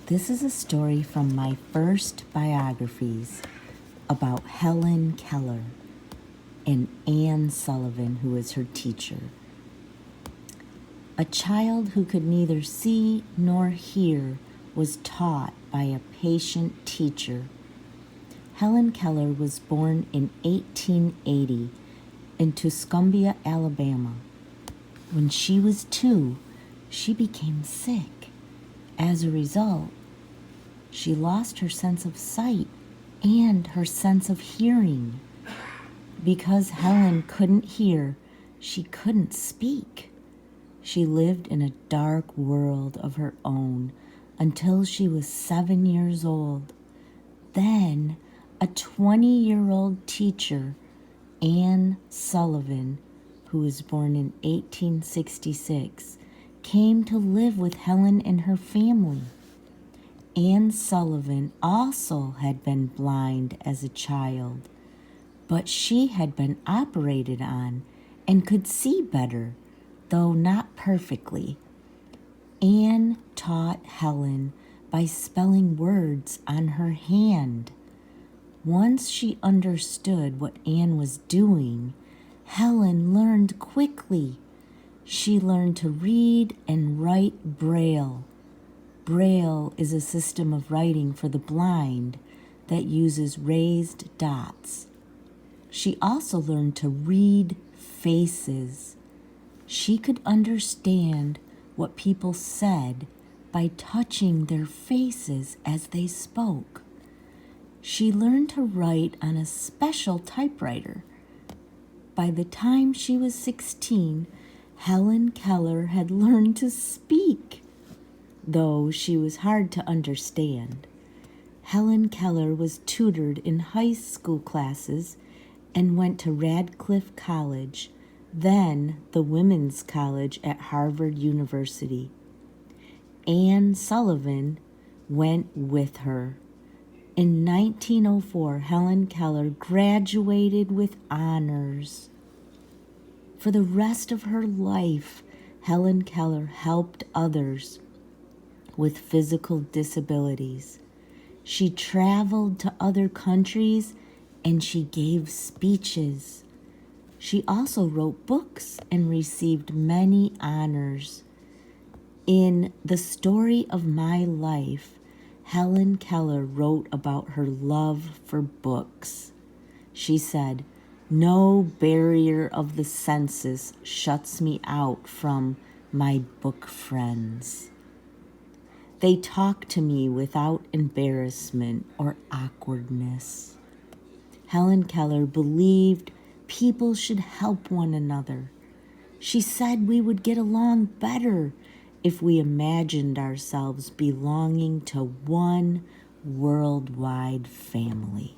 This is a story from my first biographies about Helen Keller and Anne Sullivan, who was her teacher. A child who could neither see nor hear was taught by a patient teacher. Helen Keller was born in 1880 in Tuscumbia, Alabama. When she was 2, she became sick. As a result, she lost her sense of sight and her sense of hearing. Because Helen couldn't hear, she couldn't speak. She lived in a dark world of her own until she was 7 years old. Then, a 20-year-old teacher, Anne Sullivan, who was born in 1866, came to live with Helen and her family. Anne Sullivan also had been blind as a child, but she had been operated on and could see better, though not perfectly. Anne taught Helen by spelling words on her hand. Once she understood what Anne was doing, Helen learned quickly. She learned to read and write Braille. Braille is a system of writing for the blind that uses raised dots. She also learned to read faces. She could understand what people said by touching their faces as they spoke. She learned to write on a special typewriter. By the time she was 16, Helen Keller had learned to speak, though she was hard to understand. Helen Keller was tutored in high school classes and went to Radcliffe College, then the Women's College at Harvard University. Anne Sullivan went with her. In 1904, Helen Keller graduated with honors. For the rest of her life, Helen Keller helped others with physical disabilities. She traveled to other countries and she gave speeches. She also wrote books and received many honors. In The Story of My Life, Helen Keller wrote about her love for books. She said, "No barrier of the senses shuts me out from my book friends. They talk to me without embarrassment or awkwardness." Helen Keller believed people should help one another. She said we would get along better if we imagined ourselves belonging to one worldwide family.